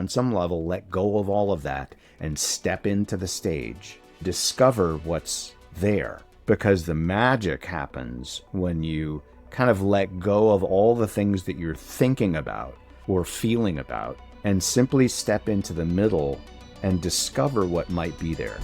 on some level, let go of all of that and step into the stage. Discover what's there, because the magic happens when you kind of let go of all the things that you're thinking about or feeling about and simply step into the middle and discover what might be there.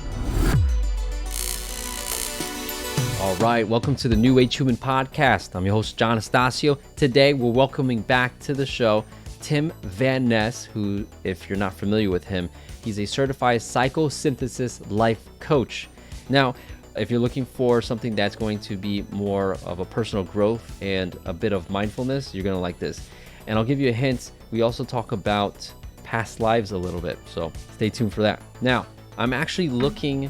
All right, welcome to the New Age Human Podcast. I'm your host, John Estacio. Today, we're welcoming back to the show Tim Van Ness, who, if you're not familiar with him, he's a certified Psychosynthesis life coach. Now, if you're looking for something that's going to be more of a personal growth and a bit of mindfulness, you're going to like this. And I'll give you a hint. We also talk about past lives a little bit, so stay tuned for that. Now, I'm actually looking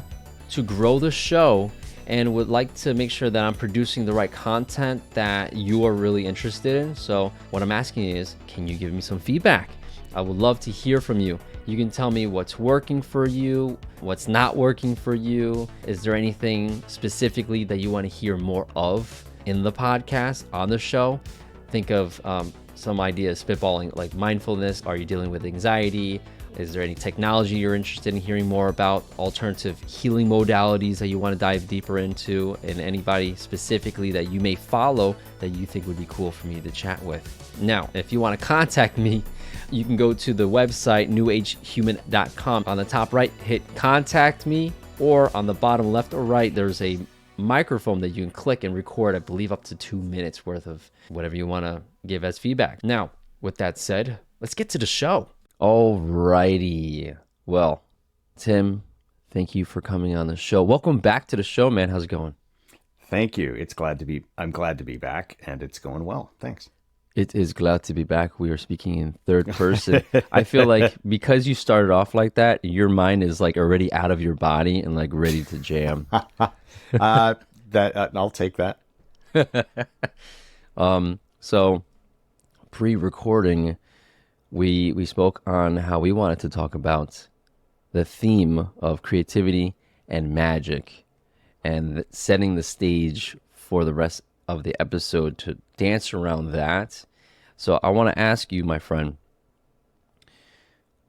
to grow the show and would like to make sure that I'm producing the right content that you are really interested in. So what I'm asking is, can you give me some feedback? I would love to hear from you. You can tell me what's working for you, what's not working for you. Is there anything specifically that you want to hear more of in the podcast, on the show? Think of some ideas spitballing, like mindfulness. Are you dealing with anxiety? Is there any technology you're interested in hearing more about? Alternative healing modalities that you want to dive deeper into? And anybody specifically that you may follow that you think would be cool for me to chat with? Now, if you want to contact me, you can go to the website, newagehuman.com. On the top right, hit contact me, or on the bottom left or right, there's a microphone that you can click and record, I believe, up to 2 minutes worth of whatever you want to give as feedback. Now, with that said, let's get to the show. Alrighty. Well, Tim, thank you for coming on the show. Welcome back to the show, man. How's it going? Thank you. I'm glad to be back, and it's going well. Thanks. It is glad to be back. We are speaking in third person. I feel like because you started off like that, your mind is like already out of your body and like ready to jam. I'll take that. So pre-recording, we spoke on how we wanted to talk about the theme of creativity and magic, and setting the stage for the rest of the episode to dance around that. So I want to ask you, my friend,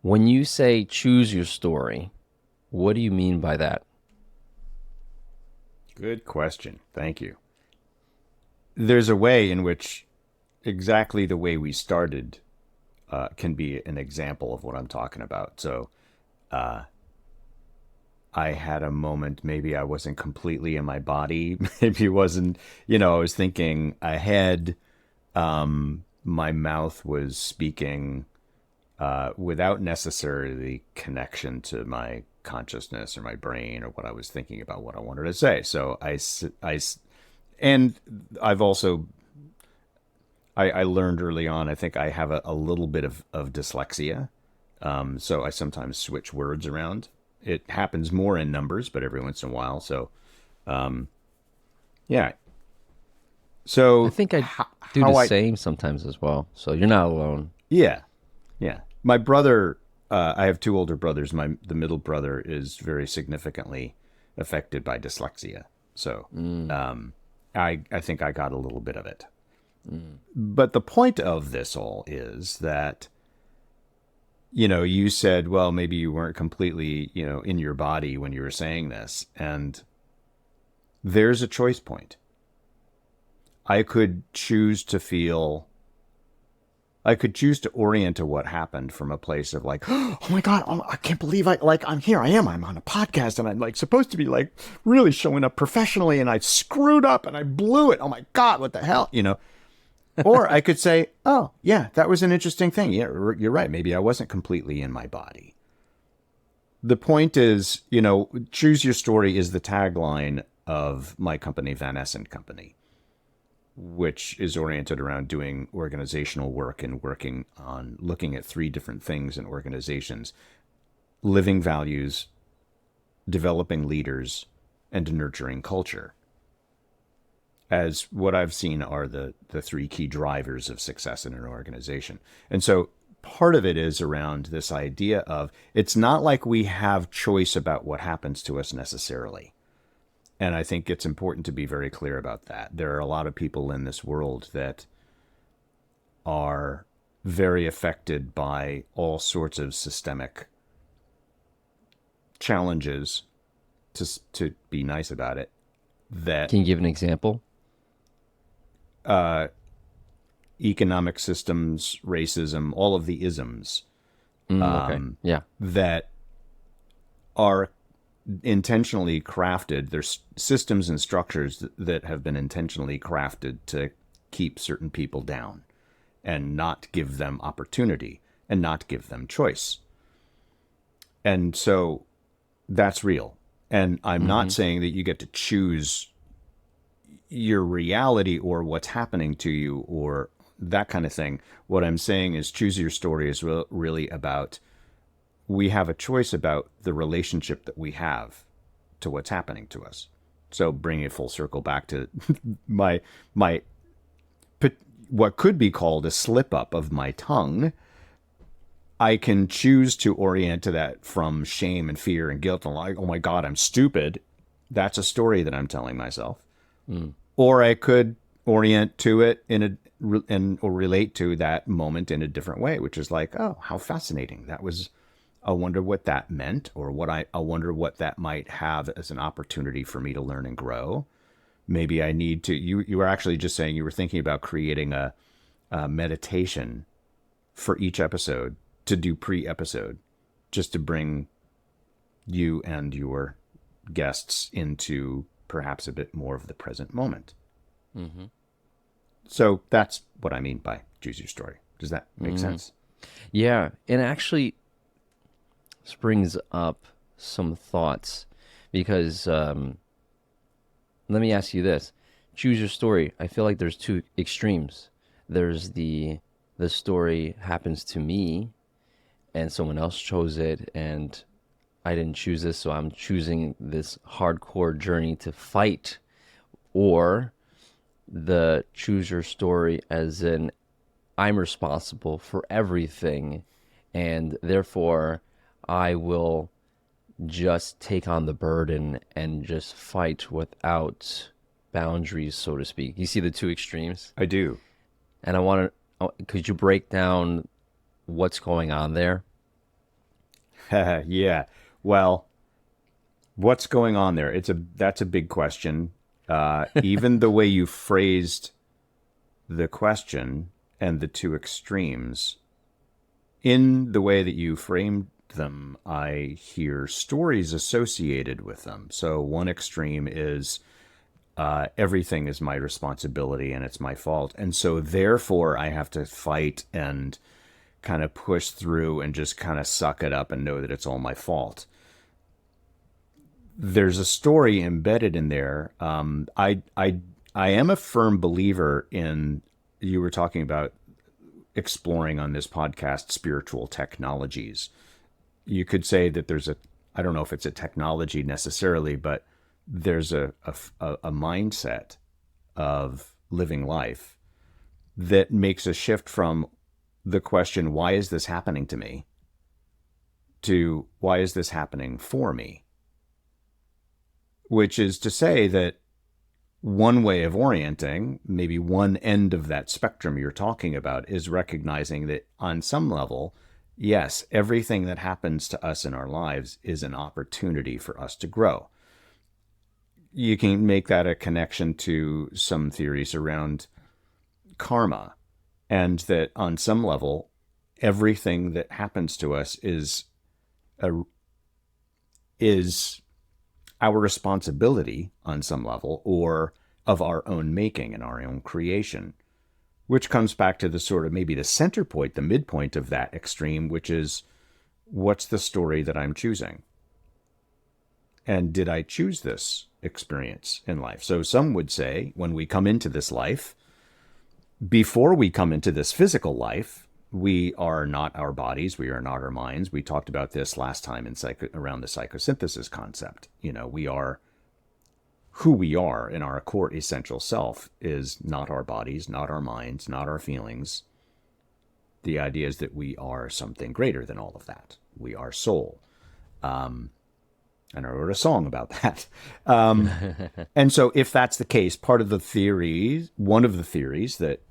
when you say choose your story, what do you mean by that? Good question. Thank you. There's a way in which exactly the way we started can be an example of what I'm talking about. So I had a moment, maybe I wasn't completely in my body. Maybe it wasn't, I was thinking ahead. My mouth was speaking without necessarily connection to my consciousness or my brain or what I was thinking about, what I wanted to say. So and I've also, I learned early on, I think I have a little bit of dyslexia. So I sometimes switch words around. It happens more in numbers, but every once in a while. So, yeah. So I think I do the same sometimes as well. So you're not alone. Yeah. Yeah. My brother, I have two older brothers. The middle brother is very significantly affected by dyslexia. So, I think I got a little bit of it. But the point of this all is that, you said, well, maybe you weren't completely, in your body when you were saying this. And there's a choice point. I could choose to orient to what happened from a place of like, oh my God, I can't believe I'm here. I'm on a podcast and I'm like supposed to be like really showing up professionally and I screwed up and I blew it. Oh my God, what the hell, Or I could say, oh yeah, that was an interesting thing. Yeah, you're right. Maybe I wasn't completely in my body. The point is, choose your story is the tagline of my company, Van Ness & Company, which is oriented around doing organizational work and working on looking at 3 different things in organizations: living values, developing leaders, and nurturing culture, as what I've seen are the 3 key drivers of success in an organization. And so part of it is around this idea of, it's not like we have choice about what happens to us necessarily. And I think it's important to be very clear about that. There are a lot of people in this world that are very affected by all sorts of systemic challenges, to be nice about it, that Can you give an example? economic systems, racism, all of the isms Okay. Yeah. that are intentionally crafted. There's systems and structures that have been intentionally crafted to keep certain people down and not give them opportunity and not give them choice. And so that's real. And I'm not saying that you get to choose your reality or what's happening to you or that kind of thing. What I'm saying is choose your story is really about, we have a choice about the relationship that we have to what's happening to us. So bringing it full circle back to my what could be called a slip up of my tongue, I can choose to orient to that from shame and fear and guilt and like, oh my God, I'm stupid. That's a story that I'm telling myself. Or I could orient to it or relate to that moment in a different way, which is like, oh, how fascinating. That was, I wonder what that meant, or I wonder what that might have as an opportunity for me to learn and grow. Maybe I need to, you were actually just saying you were thinking about creating a meditation for each episode to do pre-episode, just to bring you and your guests into perhaps a bit more of the present moment. So that's what I mean by choose your story. Does that make sense? Yeah. And actually springs up some thoughts because let me ask you this. Choose your story. I feel like there's two extremes. There's the story happens to me and someone else chose it and I didn't choose this, so I'm choosing this hardcore journey to fight. Or the choose your story as in I'm responsible for everything and therefore I will just take on the burden and just fight without boundaries, so to speak. You see the two extremes? I do. And I want to, could you break down what's going on there? Yeah. Well, what's going on there? That's a big question. Even the way you phrased the question and the two extremes, in the way that you framed them, I hear stories associated with them. So one extreme is everything is my responsibility and it's my fault. And so therefore I have to fight and kind of push through and just kind of suck it up and know that it's all my fault. There's a story embedded in there. I am a firm believer in, you were talking about exploring on this podcast spiritual technologies. You could say that there's I don't know if it's a technology necessarily, but there's a mindset of living life that makes a shift from the question, why is this happening to me, to why is this happening for me? Which is to say that one way of orienting, maybe one end of that spectrum you're talking about, is recognizing that on some level, yes, everything that happens to us in our lives is an opportunity for us to grow. You can make that a connection to some theories around karma, and that on some level, everything that happens to us is our responsibility on some level, or of our own making and our own creation, which comes back to the sort of maybe the center point, the midpoint of that extreme, which is, what's the story that I'm choosing? And did I choose this experience in life? So some would say when we come into this life, before we come into this physical life, we are not our bodies. We are not our minds. We talked about this last time in around the psychosynthesis concept. You know, we are who we are, and our core essential self is not our bodies, not our minds, not our feelings. The idea is that we are something greater than all of that. We are soul. And I wrote a song about that. And so if that's the case, part of the theories, one of the theories that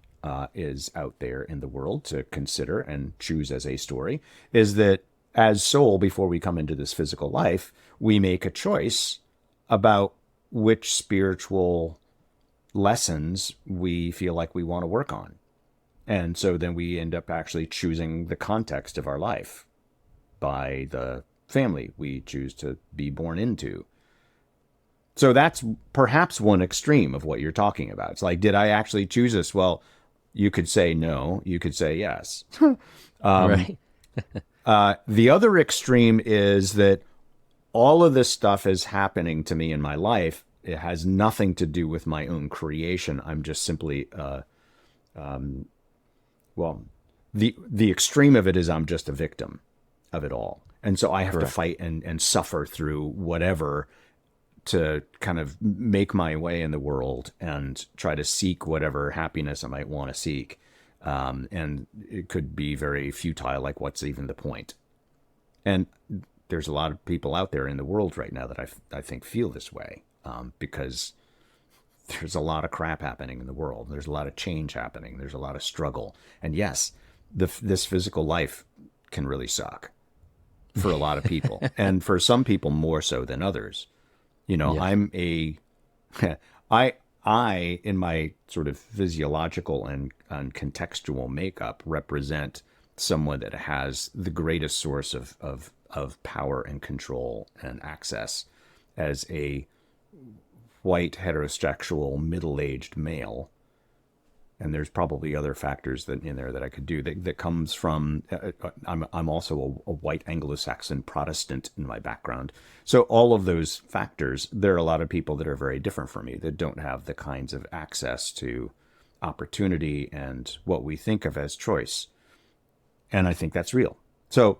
is out there in the world to consider and choose as a story, is that as soul, before we come into this physical life, we make a choice about which spiritual lessons we feel like we want to work on. And so then we end up actually choosing the context of our life by the family we choose to be born into. So that's perhaps one extreme of what you're talking about. It's like, did I actually choose this? Well, you could say no, you could say yes. Right. The other extreme is that all of this stuff is happening to me in my life. It has nothing to do with my own creation. I'm just simply, well, the extreme of it is I'm just a victim of it all. And so I have to fight and suffer through whatever to kind of make my way in the world and try to seek whatever happiness I might want to seek. And it could be very futile, like what's even the point? And there's a lot of people out there in the world right now that I think feel this way, because there's a lot of crap happening in the world. There's a lot of change happening. There's a lot of struggle. And yes, this physical life can really suck for a lot of people. And for some people more so than others. You know, yeah. I, in my sort of physiological and contextual makeup, represent someone that has the greatest source of power and control and access as a white, heterosexual, middle-aged male. And there's probably other factors that in there that I could do that comes from, I'm also a white Anglo-Saxon Protestant in my background. So all of those factors, there are a lot of people that are very different from me that don't have the kinds of access to opportunity and what we think of as choice. And I think that's real. So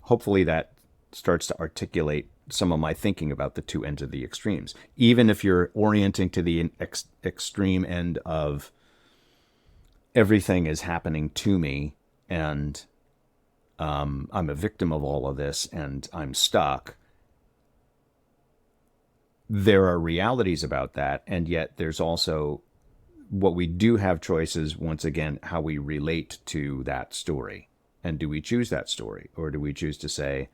hopefully that starts to articulate some of my thinking about the two ends of the extremes. Even if you're orienting to the extreme end of everything is happening to me and I'm a victim of all of this and I'm stuck, there are realities about that. And yet there's also what we do have choices, once again, how we relate to that story. And do we choose that story? Or do we choose to say,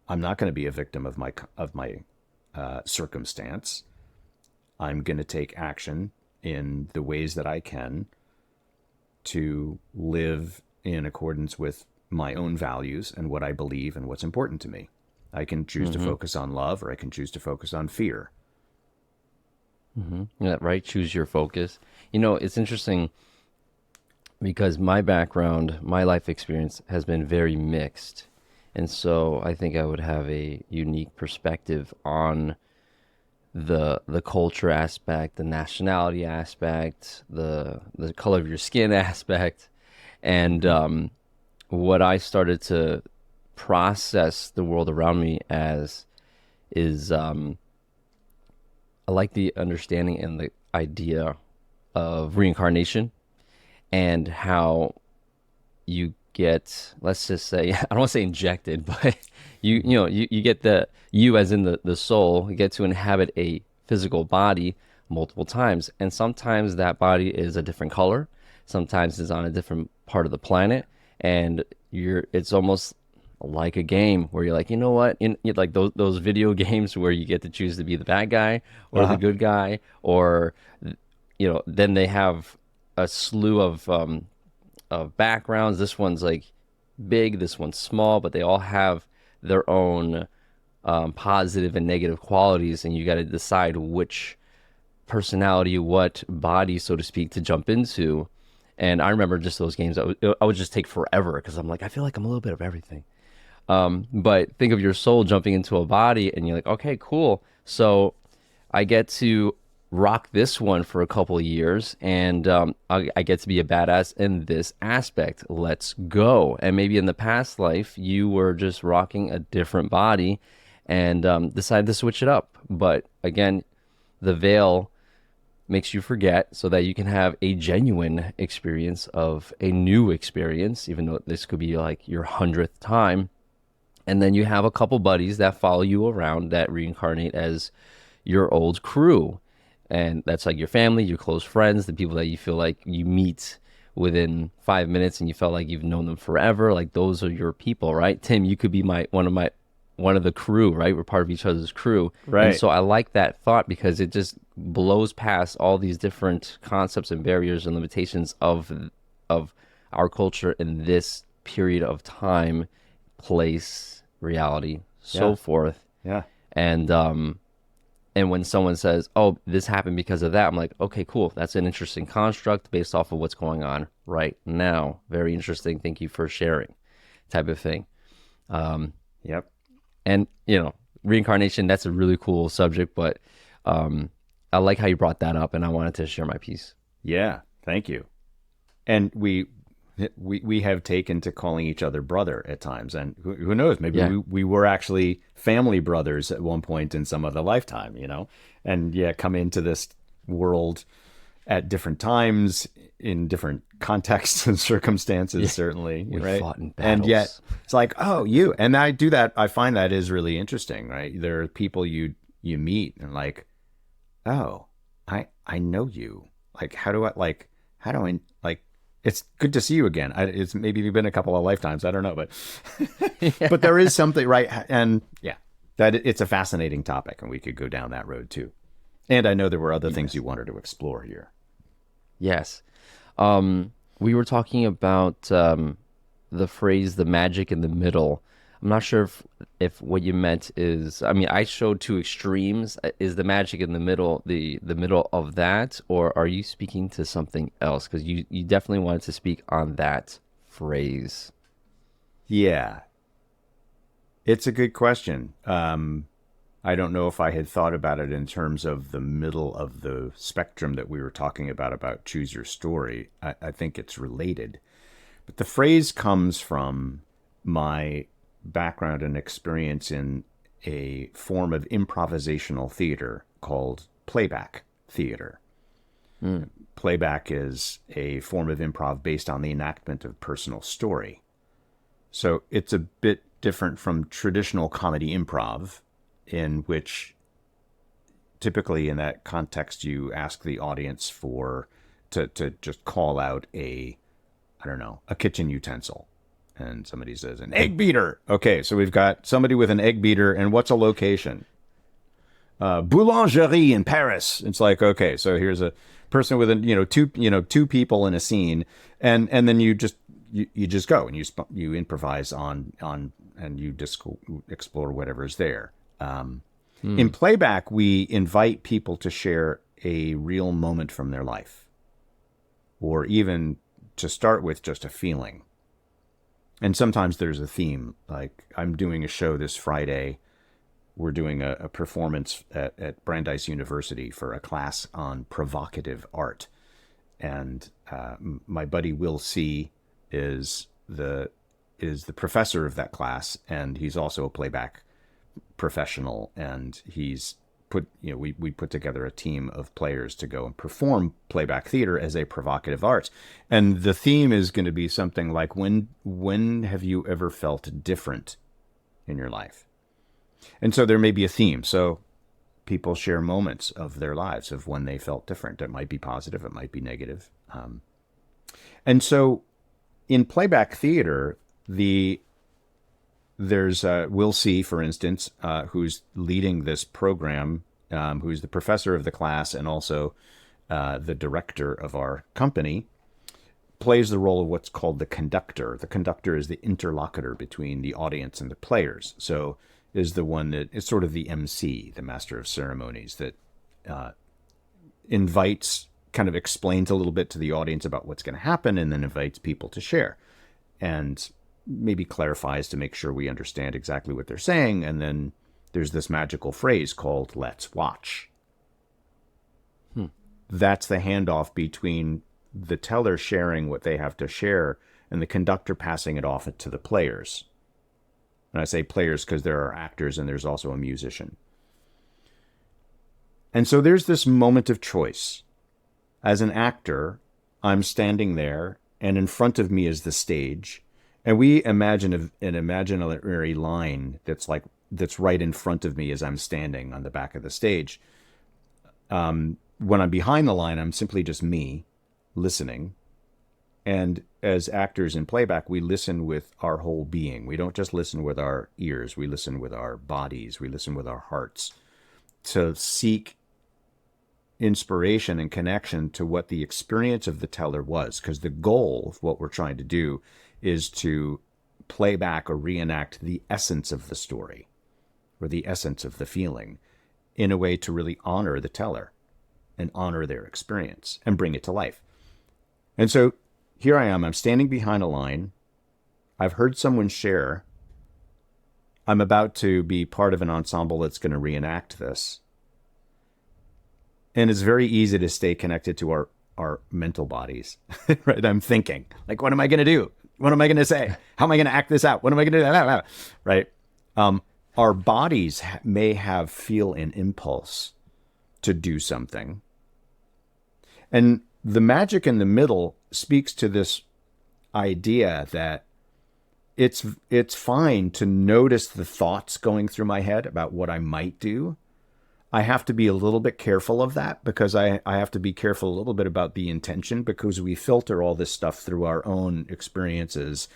I'm not going to be a victim of my circumstance. I'm going to take action in the ways that I can to live in accordance with my own values and what I believe and what's important to me. I can choose to focus on love, or I can choose to focus on fear. Yeah, right. Choose your focus. You know, it's interesting because my background, my life experience has been very mixed. And so I think I would have a unique perspective on the culture aspect, the nationality aspect, the color of your skin aspect. And what I started to process the world around me as is I like the understanding and the idea of reincarnation and how you get, let's just say, I don't want to say injected, but you get you as in the soul, you get to inhabit a physical body multiple times. And sometimes that body is a different color. Sometimes it's on a different part of the planet. And it's almost like a game where you're like, you know what? Like those video games where you get to choose to be the bad guy or the good guy, or, then they have a slew of backgrounds. This one's like big, this one's small, but they all have their own positive and negative qualities, and you got to decide which personality, what body, so to speak, to jump into. And I remember just those games, I would just take forever because I'm like, I feel like I'm a little bit of everything. But think of your soul jumping into a body and you're like, okay, cool. So I get to rock this one for a couple of years, and I get to be a badass in this aspect. Let's go. And maybe in the past life, you were just rocking a different body and decided to switch it up. But again, the veil makes you forget so that you can have a genuine experience of a new experience, even though this could be like your 100th time. And then you have a couple buddies that follow you around that reincarnate as your old crew. And that's like your family, your close friends, the people that you feel like you meet within 5 minutes and you felt like you've known them forever. Like those are your people, right? Tim, you could be one of the crew, right? We're part of each other's crew. And Right. so I like that thought because it just blows past all these different concepts and barriers and limitations of our culture in this period of time, place, reality, so Yeah. forth. Yeah. And when someone says, "Oh, this happened because of that," I'm like, "Okay, cool. That's an interesting construct based off of what's going on right now. Very interesting. Thank you for sharing," type of thing. Yep. And reincarnation. That's a really cool subject, but I like how you brought that up, and I wanted to share my piece. Yeah. Thank you. And we have taken to calling each other brother at times, and who knows, maybe Yeah. we were actually family brothers at one point in some other lifetime, and yeah, come into this world at different times in different contexts and circumstances, certainly, We right? fought in And yet battles. it's like, oh, you. And I do that. I find that is really interesting, right? There are people you meet and like, oh, I know you. Like, how do I like? It's good to see you again. It's maybe been a couple of lifetimes. I don't know, but but there is something, right? And yeah, that it's a fascinating topic, and we could go down that road too. And I know there were other things you wanted to explore here. Yes. We were talking about the phrase "the magic in the middle." I'm not sure if what you meant is, I mean, I showed two extremes. Is the magic in the middle the middle of that, or are you speaking to something else? Because you definitely wanted to speak on that phrase. Yeah, it's a good question. I don't know if I had thought about it in terms of the middle of the spectrum that we were talking about choose your story. I think it's related. But the phrase comes from my background and experience in a form of improvisational theater called playback theater. Mm. Playback is a form of improv based on the enactment of personal story. So it's a bit different from traditional comedy improv, in which typically in that context you ask the audience to just call out I don't know, a kitchen utensil. And somebody says, an egg beater. Okay, so we've got somebody with an egg beater, and what's a location? Boulangerie in Paris. It's like, okay, so here's a person with two people in a scene, and then you just go and you improvise on and you just explore whatever's there. In playback, we invite people to share a real moment from their life, or even to start with just a feeling. And sometimes there's a theme. Like I'm doing a show this Friday. We're doing a performance at Brandeis University for a class on provocative art. And my buddy Will C is the professor of that class, and he's also a playback professional, and he's we put together a team of players to go and perform playback theater as a provocative art. And the theme is going to be something like, when have you ever felt different in your life? And so there may be a theme. So people share moments of their lives of when they felt different. It might be positive, it might be negative. And so in playback theater, there's Will C, for instance, who's leading this program, who's the professor of the class and also the director of our company, plays the role of what's called the conductor. The conductor is the interlocutor between the audience and the players. So is the one that is sort of the MC, the master of ceremonies, that invites, kind of explains a little bit to the audience about what's going to happen, and then invites people to share. And maybe clarifies to make sure we understand exactly what they're saying. And then there's this magical phrase called "let's watch." That's the handoff between the teller sharing what they have to share and the conductor passing it off to the players. And I say players because there are actors and there's also a musician. And so there's this moment of choice. As an actor, I'm standing there, and in front of me is the stage. And we imagine an imaginary line that's right in front of me as I'm standing on the back of the stage. when I'm behind the line, I'm simply just me listening. And as actors in playback, we listen with our whole being. We don't just listen with our ears. We listen with our bodies. We listen with our hearts to seek inspiration and connection to what the experience of the teller was. Because the goal of what we're trying to do is to play back or reenact the essence of the story or the essence of the feeling in a way to really honor the teller and honor their experience and bring it to life. And so here I am, I'm standing behind a line. I've heard someone share. I'm about to be part of an ensemble that's going to reenact this. And it's very easy to stay connected to our mental bodies, right? I'm thinking, like, what am I going to do? What am I going to say? How am I going to act this out? What am I going to do? Right? Our bodies may feel an impulse to do something. And the magic in the middle speaks to this idea that it's fine to notice the thoughts going through my head about what I might do. I have to be a little bit careful of that because I have to be careful a little bit about the intention because we filter all this stuff through our own experiences.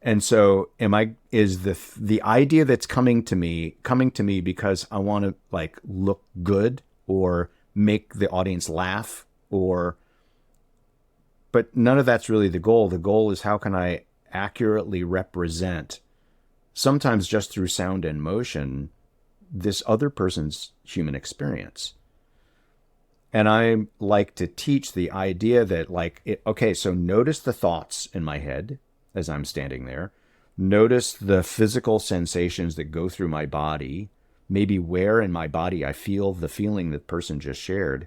And so is the idea that's coming to me because I want to like look good or make the audience laugh but none of that's really the goal. The goal is how can I accurately represent, sometimes just through sound and motion, this other person's human experience. And I like to teach the idea that so notice the thoughts in my head as I'm standing there. Notice the physical sensations that go through my body, maybe where in my body I feel the feeling the person just shared.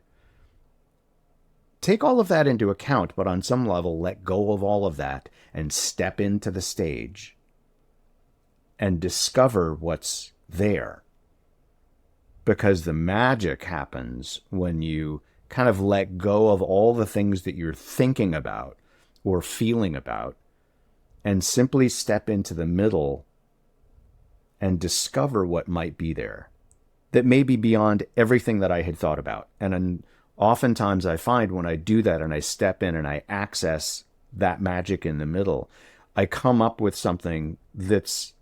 Take all of that into account, but on some level, let go of all of that and step into the stage and discover what's there. Because the magic happens when you kind of let go of all the things that you're thinking about or feeling about and simply step into the middle and discover what might be there that may be beyond everything that I had thought about. And oftentimes I find when I do that and I step in and I access that magic in the middle, I come up with something that's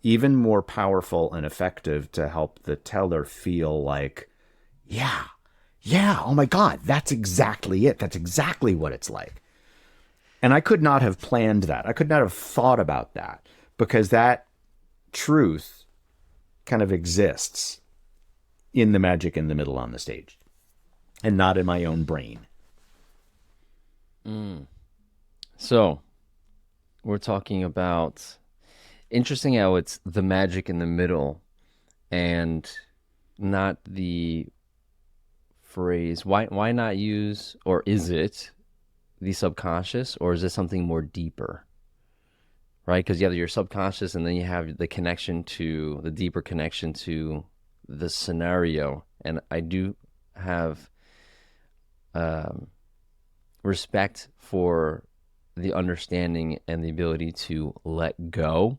even more powerful and effective to help the teller feel like, yeah, oh my God, that's exactly it. That's exactly what it's like. And I could not have planned that. I could not have thought about that because that truth kind of exists in the magic in the middle on the stage. And not in my own brain. So, we're talking about, interesting how it's the magic in the middle and not the phrase, why not use, or is it the subconscious, or is it something more deeper? Right? Because you have your subconscious and then you have the deeper connection to the scenario. And I do have respect for the understanding and the ability to let go,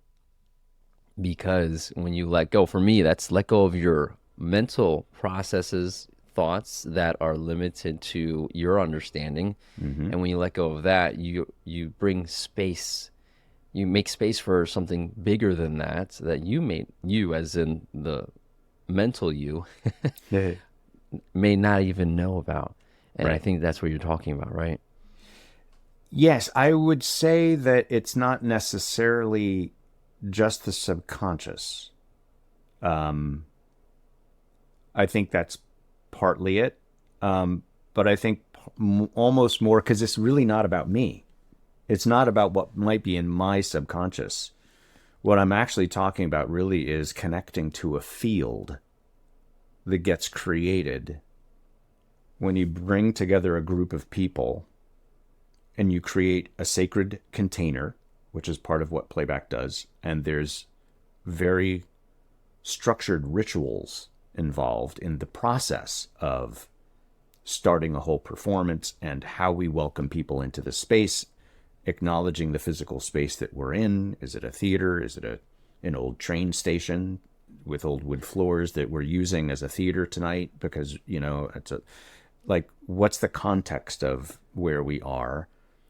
because when you let go, for me, that's let go of your mental processes, thoughts that are limited to your understanding. Mm-hmm. And when you let go of that, you bring space, you make space for something bigger than that you as in the mental you may not even know about. And right. I think that's what you're talking about, right? Yes, I would say that it's not necessarily just the subconscious. I think that's partly it. But I think almost more because it's really not about me. It's not about what might be in my subconscious. What I'm actually talking about really is connecting to a field that gets created when you bring together a group of people and you create a sacred container, which is part of what playback does, and there's very structured rituals involved in the process of starting a whole performance and how we welcome people into the space, acknowledging the physical space that we're in. Is it a theater? Is it an old train station with old wood floors that we're using as a theater tonight because, it's like, what's the context of where we are?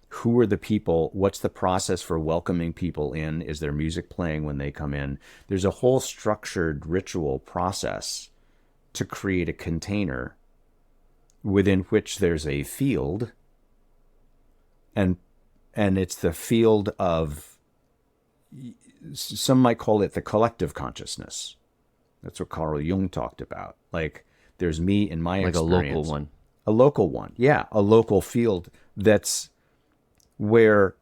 Who are the people? What's the process for welcoming people in? Is there music playing when they come in? There's a whole structured ritual process to create a container within which there's a field, and it's the field of, some might call it the collective consciousness. That's what Carl Jung talked about. Like, there's me in my Like experience. a local one. A local one, yeah, a local field that's where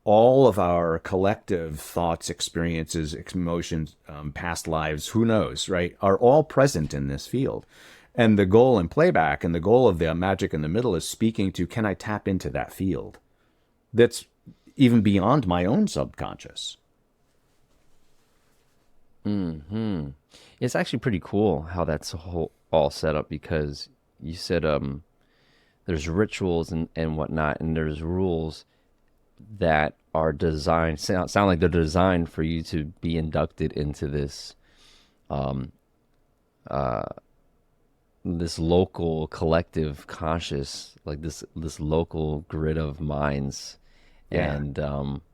all of our collective thoughts, experiences, emotions, past lives, who knows, right, are all present in this field. And the goal in playback and the goal of the magic in the middle is speaking to, can I tap into that field that's even beyond my own subconscious? It's actually pretty cool how that's all set up, because you said there's rituals and whatnot, and there's rules that are designed, sound like they're designed for you to be inducted into this this local collective conscious, like this local grid of minds. Yeah. And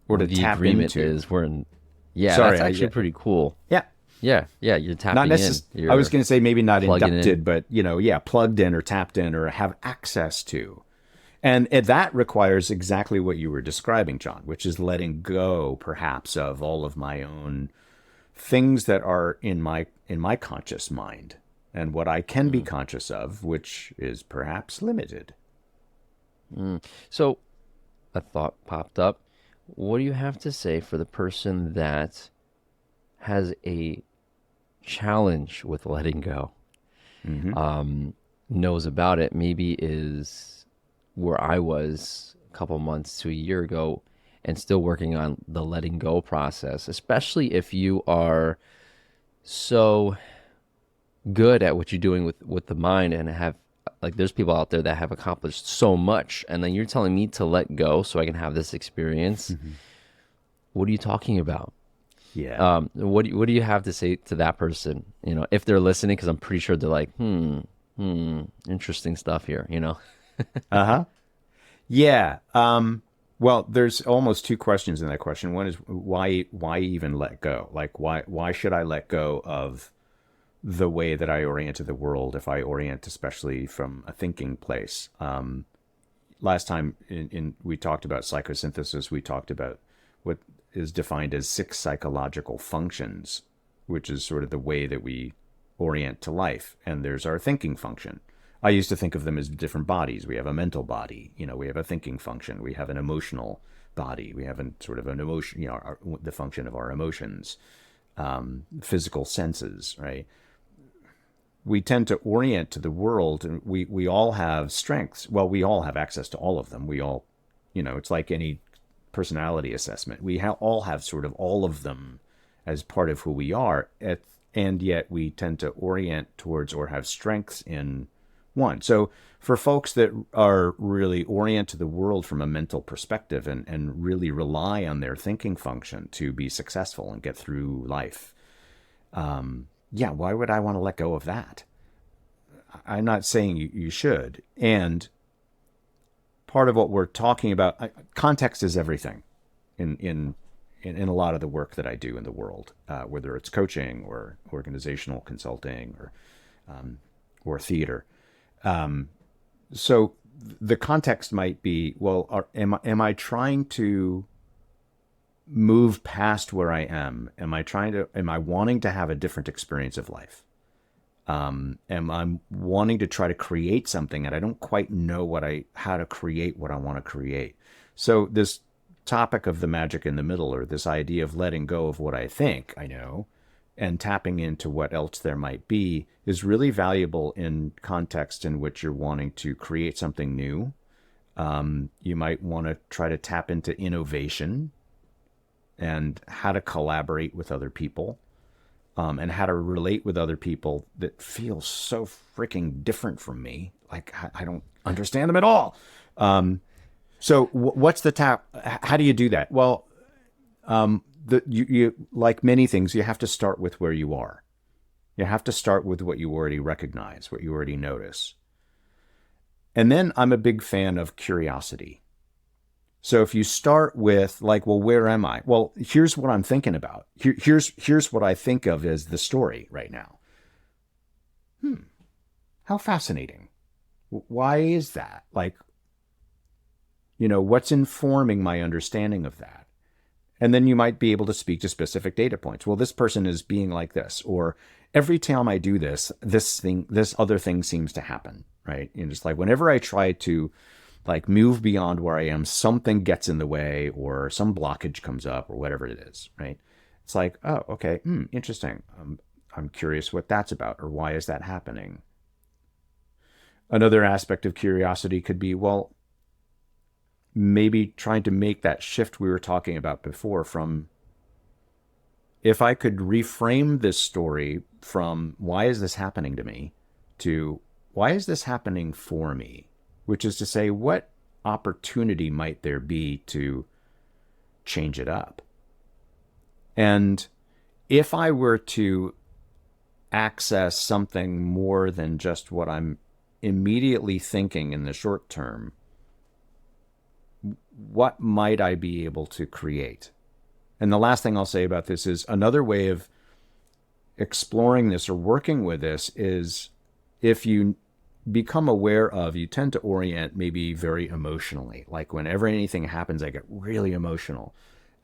Or to the tap agreement into. is we're in. Yeah, Sorry, that's actually pretty cool. Yeah. Yeah, you're tapping Not in. necessarily, I was going to say maybe not plugging inducted, in. but, yeah, plugged in or tapped in or have access to. And that requires exactly what you were describing, John, which is letting go, perhaps, of all of my own things that are in my conscious mind, and what I can be conscious of, which is perhaps limited. So a thought popped up. What do you have to say for the person that has a challenge with letting go, knows about it, maybe is where I was a couple months to a year ago, and still working on the letting go process, especially if you are so good at what you're doing with the mind, and have, like, there's people out there that have accomplished so much, and then you're telling me to let go so I can have this experience. What are you talking about? Yeah. What do you have to say to that person? If they're listening, because I'm pretty sure they're like, interesting stuff here. Uh-huh. Yeah. Well, there's almost two questions in that question. One is why even let go? Like, why should I let go of the way that I orient to the world, if I orient especially from a thinking place? Last time we talked about psychosynthesis, we talked about what is defined as 6 psychological functions, which is sort of the way that we orient to life. And there's our thinking function. I used to think of them as different bodies. We have a mental body, we have a thinking function, we have an emotional body, we have sort of an emotion, the function of our emotions, physical senses, right? We tend to orient to the world, and we all have strengths. Well, we all have access to all of them. We all, it's like any personality assessment. We all have sort of all of them as part of who we are, and yet we tend to orient towards or have strengths in one. So for folks that are really orient to the world from a mental perspective, and really rely on their thinking function to be successful and get through life, why would I want to let go of that? I'm not saying you should. And part of what we're talking about, context is everything in a lot of the work that I do in the world, whether it's coaching or organizational consulting or theater. So the context might be, well, am I trying to move past where I am? Am I wanting to have a different experience of life? Am I wanting to try to create something, and I don't quite know how to create what I want to create? So this topic of the magic in the middle, or this idea of letting go of what I think I know and tapping into what else there might be, is really valuable in context in which you're wanting to create something new. You might want to try to tap into innovation and how to collaborate with other people, and how to relate with other people that feel so freaking different from me. Like, I don't understand them at all. So what's the tap? How do you do that? Well, you like many things, you have to start with where you are. You have to start with what you already recognize, what you already notice. And then I'm a big fan of curiosity. So if you start with like, well, where am I? Well, here's what I'm thinking about. Here's what I think of as the story right now. How fascinating. Why is that? Like, what's informing my understanding of that? And then you might be able to speak to specific data points. Well, this person is being like this, or every time I do this, this other thing seems to happen, right? Just like whenever I try to like move beyond where I am, something gets in the way or some blockage comes up or whatever it is, right? It's like, oh, okay, interesting. I'm curious what that's about, or why is that happening? Another aspect of curiosity could be, well, maybe trying to make that shift we were talking about before from, if I could reframe this story from why is this happening to me to why is this happening for me? Which is to say, what opportunity might there be to change it up? And if I were to access something more than just what I'm immediately thinking in the short term, what might I be able to create? And the last thing I'll say about this is another way of exploring this or working with this is if you become aware of, you tend to orient maybe very emotionally. Like whenever anything happens, I get really emotional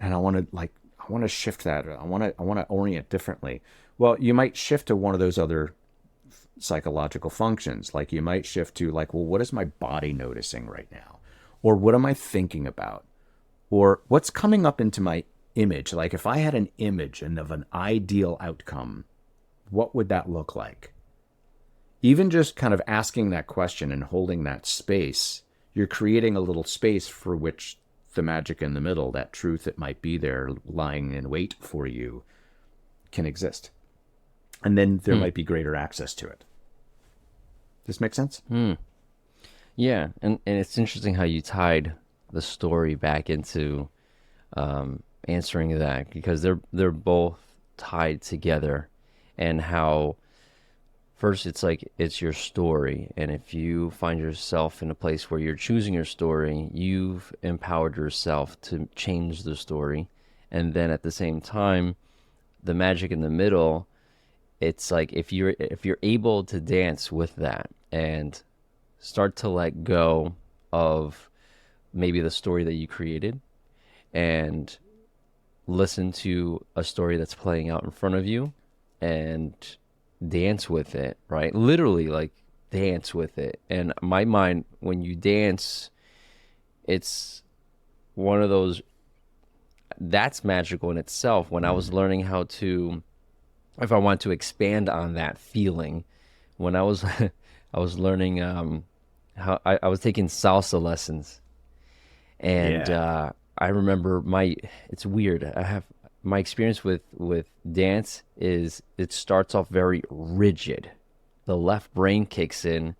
and I want to shift that. I want to orient differently. Well, you might shift to one of those other psychological functions. Like you might shift to like, well, what is my body noticing right now? Or what am I thinking about? Or what's coming up into my image? Like if I had an image and of an ideal outcome, what would that look like? Even just kind of asking that question and holding that space, you're creating a little space for which the magic in the middle, that truth that might be there lying in wait for you, can exist. And then there might be greater access to it. Does this make sense? Yeah, and it's interesting how you tied the story back into answering that, because they're both tied together, and how first it's like it's your story, and if you find yourself in a place where you're choosing your story, you've empowered yourself to change the story, and then at the same time, the magic in the middle, it's like if you're able to dance with that and start to let go of maybe the story that you created and listen to a story that's playing out in front of you and dance with it, right? Literally, like, dance with it. And my mind, when you dance, it's one of those that's magical in itself. When I was learning how to, if I want to expand on that feeling, when I was I was learning how I was taking salsa lessons, and Yeah. I remember it's weird. I have my experience with dance is it starts off very rigid. The left brain kicks in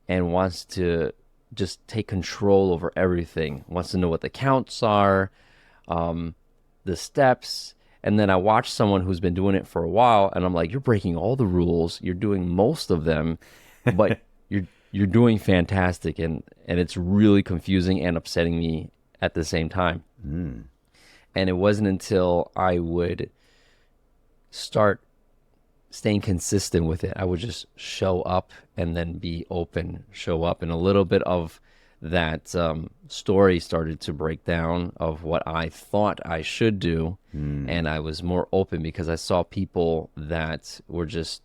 and wants to just take control over everything. Wants to know what the counts are, the steps. And then I watch someone who's been doing it for a while, and I'm like, you're breaking all the rules. You're doing most of them, but you're doing fantastic, and it's really confusing and upsetting me at the same time. And it wasn't until I would start staying consistent with it, I would just show up and then be open, show up, and a little bit of that story started to break down of what I thought I should do, and I was more open because I saw people that were just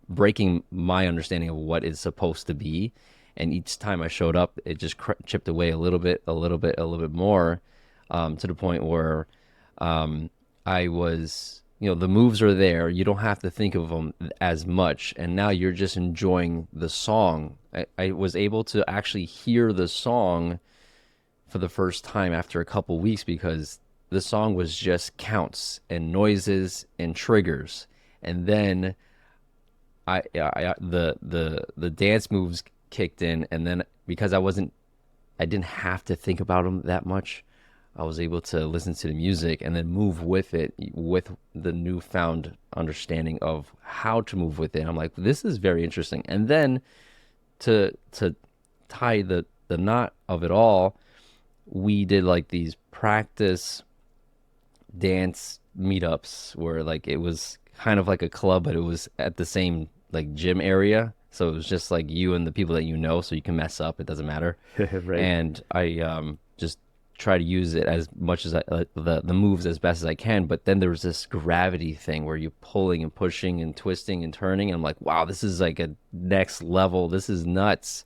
breaking my understanding of what it's supposed to be, and each time I showed up, it just chipped away a little bit more, to the point where I was, the moves are there. You don't have to think of them as much. And now you're just enjoying the song. I was able to actually hear the song for the first time after a couple weeks, because the song was just counts and noises and triggers. And then the dance moves kicked in. And then because I didn't have to think about them that much, I was able to listen to the music and then move with it, with the newfound understanding of how to move with it. I'm like, this is very interesting. And then to tie the knot of it all, we did like these practice dance meetups where like it was kind of like a club, but it was at the same like gym area. So it was just like you and the people that you know, so you can mess up. It doesn't matter. Right. And I just try to use it as much as the moves as best as I can. But then there was this gravity thing where you're pulling and pushing and twisting and turning. And I'm like, wow, this is like a next level. This is nuts.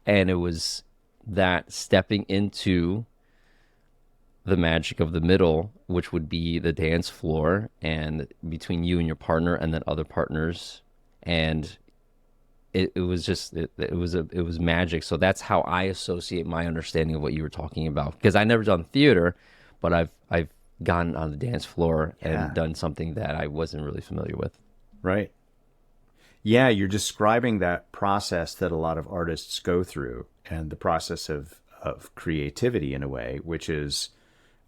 And it was that stepping into the magic of the middle, which would be the dance floor and between you and your partner and then other partners. And it was just it was magic. So that's how I associate my understanding of what you were talking about. Because I never done theater, but I've gotten on the dance floor Yeah. and done something that I wasn't really familiar with. Right. Yeah, you're describing that process that a lot of artists go through, and the process of creativity in a way, which is,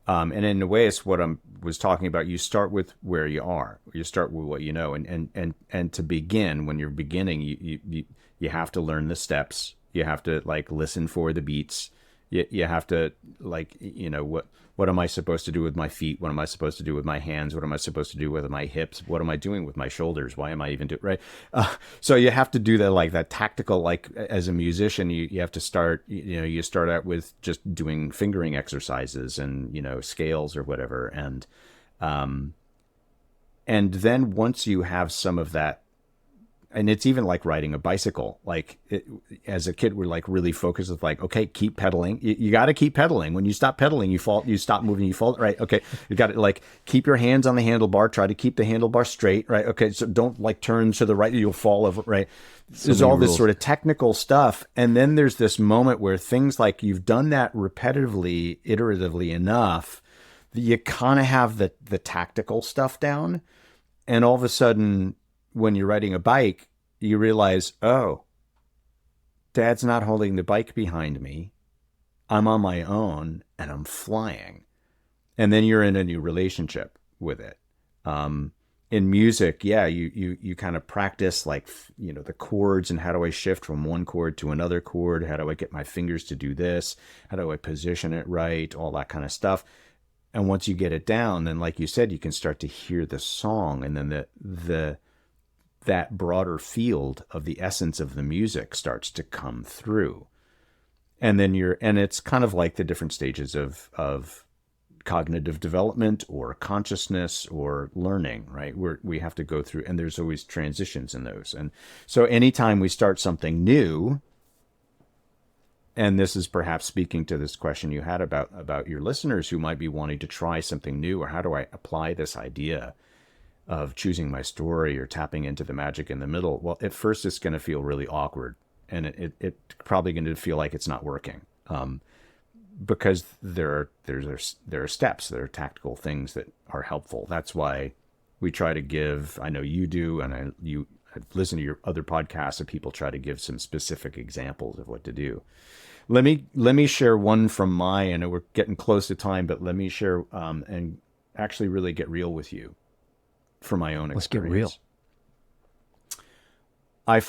and in a way, it's what I was talking about. You start with where you are. You start with what you know, and to begin, when you're beginning, you have to learn the steps. You have to like listen for the beats. You have to like, what am I supposed to do with my feet? What am I supposed to do with my hands? What am I supposed to do with my hips? What am I doing with my shoulders? Why am I even doing right? So you have to do that, like that tactical, like as a musician, you have to start, you start out with just doing fingering exercises and, scales or whatever. And then once you have some of that, and it's even like riding a bicycle. Like as a kid, we're like really focused with like, okay, keep pedaling. You got to keep pedaling. When you stop pedaling, you fall. You stop moving, you fall. Right? Okay, you got to like keep your hands on the handlebar. Try to keep the handlebar straight. Right? Okay, so don't like turn to the right. You'll fall over. Right? There's all this sort of technical stuff, and then there's this moment where things like you've done that repetitively, iteratively enough that you kind of have the tactical stuff down, and all of a sudden, when you're riding a bike, you realize, oh, Dad's not holding the bike behind me. I'm on my own and I'm flying. And then you're in a new relationship with it. In music, yeah, you kind of practice like, the chords and how do I shift from one chord to another chord? How do I get my fingers to do this? How do I position it right? All that kind of stuff. And once you get it down, then like you said, you can start to hear the song, and then that broader field of the essence of the music starts to come through. And then it's kind of like the different stages of cognitive development or consciousness or learning, right? We have to go through, and there's always transitions in those. And so anytime we start something new, and this is perhaps speaking to this question you had about your listeners who might be wanting to try something new, or how do I apply this idea of choosing my story or tapping into the magic in the middle? Well, at first it's going to feel really awkward, and it probably going to feel like it's not working, because there are steps, there are tactical things that are helpful. That's why we try to give. I know you do, and I've listened to your other podcasts of people try to give some specific examples of what to do. Let me share one from mine. I know we're getting close to time, but let me share and actually really get real with you. From my own experience. Let's get real. I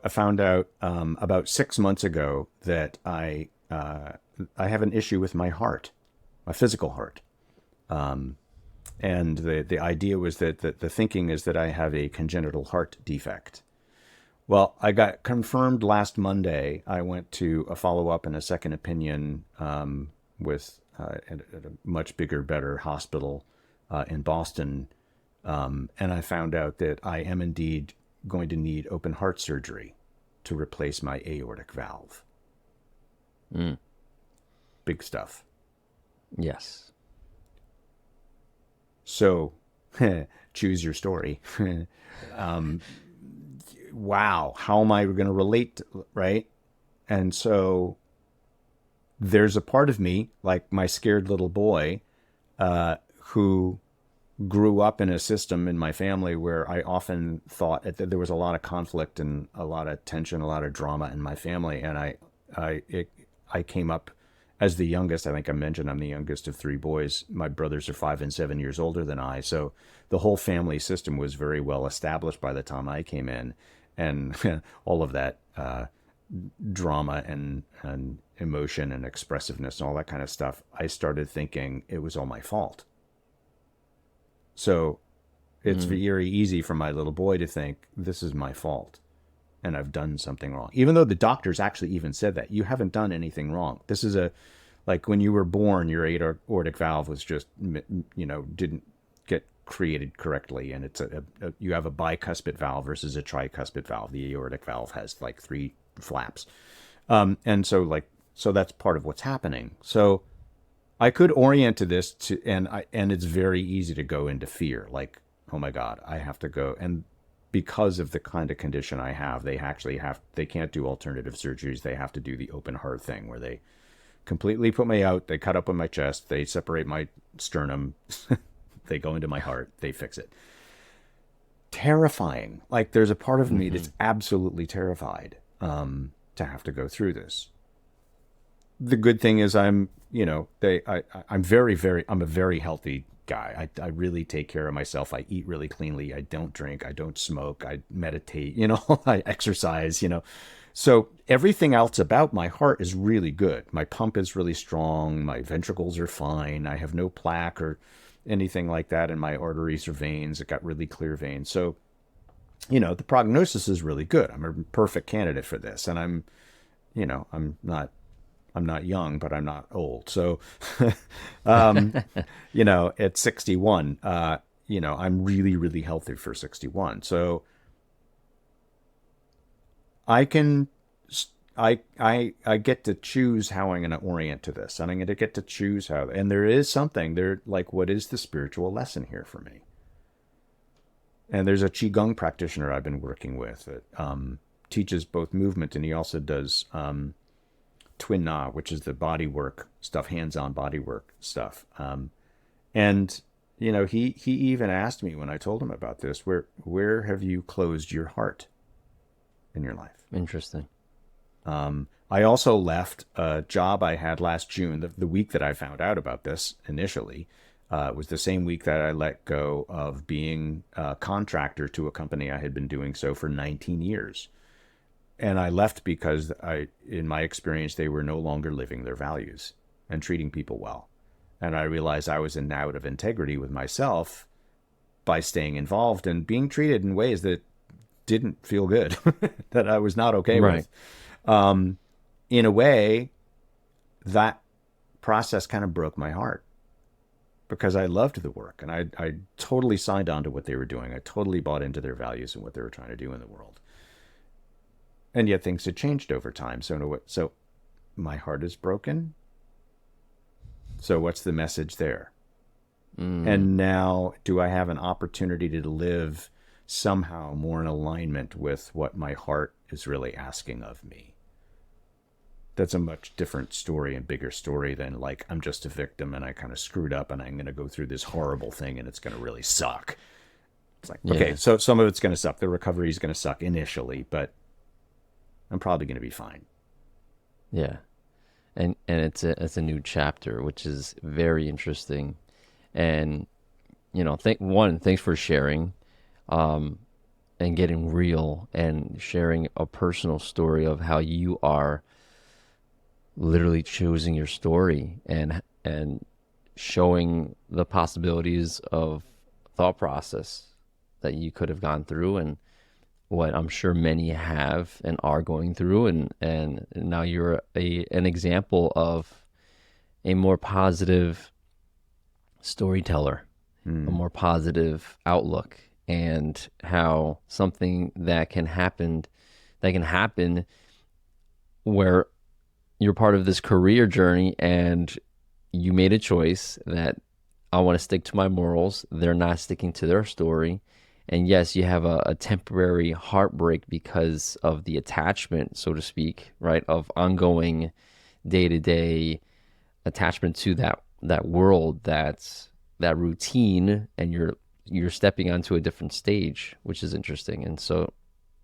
found out about 6 months ago that I have an issue with my heart, my physical heart, and the idea was that the thinking is that I have a congenital heart defect. Well, I got confirmed last Monday. I went to a follow-up and a second opinion with at a much bigger, better hospital in Boston. And I found out that I am indeed going to need open heart surgery to replace my aortic valve. Big stuff. Yes. So, choose your story. Wow, how am I going to relate, right? And so there's a part of me, like my scared little boy, who grew up in a system in my family where I often thought that there was a lot of conflict and a lot of tension, a lot of drama in my family. And I came up as the youngest. I think I mentioned I'm the youngest of three boys. My brothers are 5 and 7 years older than I. So the whole family system was very well established by the time I came in. And all of that drama and emotion and expressiveness and all that kind of stuff, I started thinking it was all my fault. So it's very easy for my little boy to think this is my fault and I've done something wrong. Even though the doctors actually even said that you haven't done anything wrong. This is like when you were born, your aortic valve was just, didn't get created correctly. And it's you have a bicuspid valve versus a tricuspid valve. The aortic valve has like 3 flaps. And so that's part of what's happening. So I could orient to this and it's very easy to go into fear. Like, oh my God, I have to go. And because of the kind of condition I have, they can't do alternative surgeries. They have to do the open heart thing where they completely put me out. They cut up on my chest. They separate my sternum. They go into my heart. They fix it. Terrifying. Like there's a part of me that's absolutely terrified to have to go through this. The good thing is I'm a very healthy guy. I really take care of myself. I eat really cleanly. I don't drink. I don't smoke. I meditate, I exercise, So everything else about my heart is really good. My pump is really strong. My ventricles are fine. I have no plaque or anything like that in my arteries or veins. It got really clear veins. So, the prognosis is really good. I'm a perfect candidate for this. And I'm not young, but I'm not old. So, at 61, I'm really, really healthy for 61. So I get to choose how I'm going to orient to this, and I'm going to get to choose how, and there is something there, like, what is the spiritual lesson here for me? And there's a Qigong practitioner I've been working with that teaches both movement, and he also does Twin Na, which is the body work stuff, hands-on body work stuff. And he even asked me when I told him about this, where have you closed your heart in your life? Interesting. I also left a job I had last June, the week that I found out about this initially. Was the same week that I let go of being a contractor to a company I had been doing so for 19 years. And I left because in my experience, they were no longer living their values and treating people well. And I realized I was out of integrity with myself by staying involved and being treated in ways that didn't feel good, that I was not okay with. In a way, that process kind of broke my heart because I loved the work and I totally signed on to what they were doing. I totally bought into their values and what they were trying to do in the world. And yet things had changed over time. So my heart is broken. So what's the message there? And now do I have an opportunity to live somehow more in alignment with what my heart is really asking of me? That's a much different story and bigger story than like, I'm just a victim and I kind of screwed up and I'm going to go through this horrible thing and it's going to really suck. It's like, okay, so some of it's going to suck. The recovery is going to suck initially, but I'm probably going to be fine. Yeah. And it's a new chapter, which is very interesting. And, thanks for sharing, and getting real and sharing a personal story of how you are literally choosing your story and showing the possibilities of thought process that you could have gone through and what I'm sure many have and are going through. And now you're an example of a more positive storyteller, a more positive outlook, and how something that can happen where you're part of this career journey and you made a choice that I want to stick to my morals. They're not sticking to their story. And yes, you have a temporary heartbreak because of the attachment, so to speak, right? Of ongoing day-to-day attachment to that world, that routine, and you're stepping onto a different stage, which is interesting. And so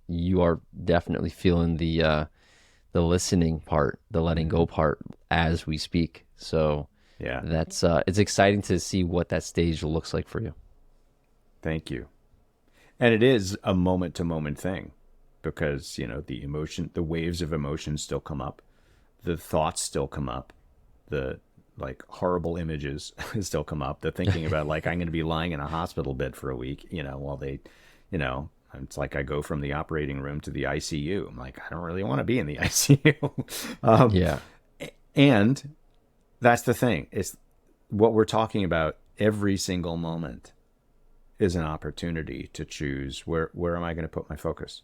you are definitely feeling the listening part, the letting go part as we speak. So yeah, that's it's exciting to see what that stage looks like for you. Thank you. And it is a moment to moment thing. because, the waves of emotion still come up, the thoughts still come up, the like horrible images still come up, the thinking about like, I'm going to be lying in a hospital bed for a week, while they, it's like I go from the operating room to the ICU. I'm like, I don't really want to be in the ICU. Yeah. And that's the thing. It's what we're talking about. Every single moment is an opportunity to choose where am I going to put my focus?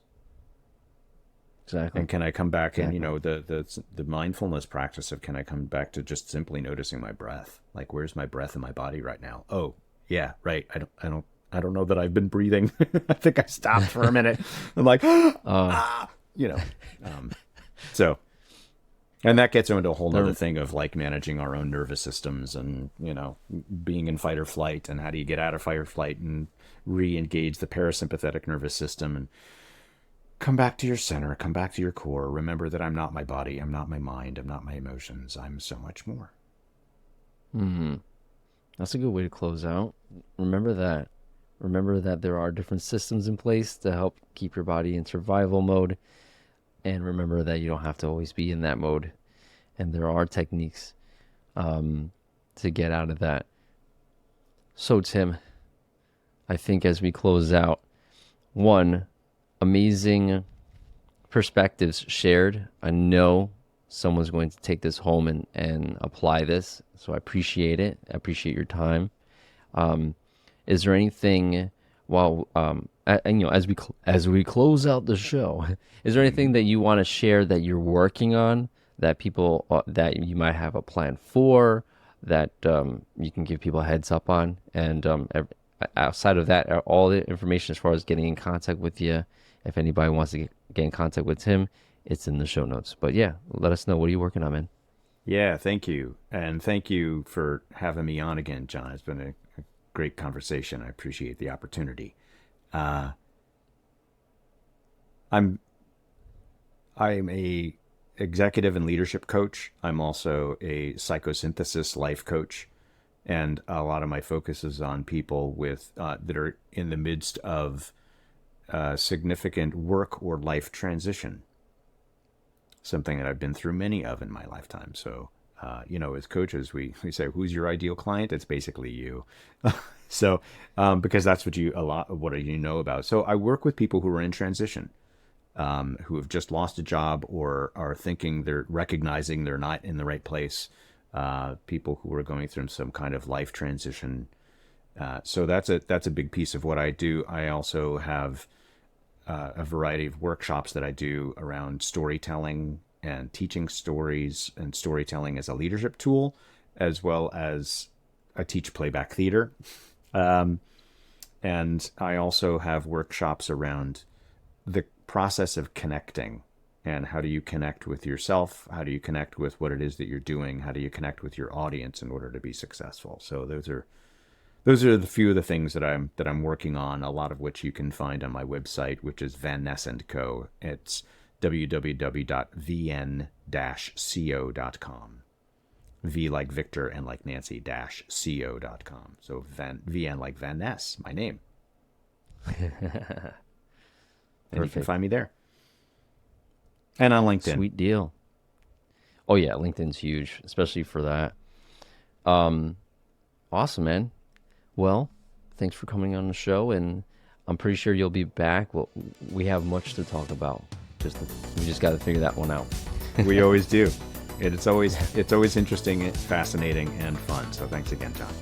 Exactly. And can I come back and, the mindfulness practice of, can I come back to just simply noticing my breath? Like, where's my breath in my body right now? Oh, yeah, right. I don't know that I've been breathing. I think I stopped for a minute. I'm like, so, and that gets into a whole other thing of like managing our own nervous systems and, being in fight or flight, and how do you get out of fight or flight and re-engage the parasympathetic nervous system and come back to your center, come back to your core. Remember that I'm not my body. I'm not my mind. I'm not my emotions. I'm so much more. That's a good way to close out. Remember that. Remember that there are different systems in place to help keep your body in survival mode. And remember that you don't have to always be in that mode. And there are techniques to get out of that. So, Tim, I think as we close out, one, amazing perspectives shared. I know someone's going to take this home and apply this. So I appreciate it. I appreciate your time. Is there anything as we close out the show, is there anything that you want to share that you're working on, that people that you might have a plan for, that you can give people a heads up on? And outside of that, all the information as far as getting in contact with you, if anybody wants to get in contact with Tim, it's in the show notes. But yeah, let us know. What are you working on, man? Yeah, thank you. And thank you for having me on again, John. It's been a great conversation. I appreciate the opportunity. I'm a executive and leadership coach. I'm also a psychosynthesis life coach. And a lot of my focus is on people with that are in the midst of significant work or life transition, something that I've been through many of in my lifetime. So, as coaches, we say, who's your ideal client? It's basically you. So, because that's what you know about. So I work with people who are in transition, who have just lost a job or are recognizing they're not in the right place. People who are going through some kind of life transition. So that's a big piece of what I do. I also have a variety of workshops that I do around storytelling and teaching stories and storytelling as a leadership tool, as well as I teach playback theater. And I also have workshops around the process of connecting, and how do you connect with yourself? How do you connect with what it is that you're doing? How do you connect with your audience in order to be successful? So those are the few of the things that I'm working on, a lot of which you can find on my website, which is Van Ness & Co. It's www.vn-co.com. V like Victor and like Nancy -co.com. So VN like Van Ness, my name. And you can find me there. And on LinkedIn. Sweet deal. Oh yeah, LinkedIn's huge, especially for that. Awesome, man. Well, thanks for coming on the show, and I'm pretty sure you'll be back. Well, we have much to talk about. We just got to figure that one out. We always do. It's always interesting, fascinating, and fun. So thanks again, John.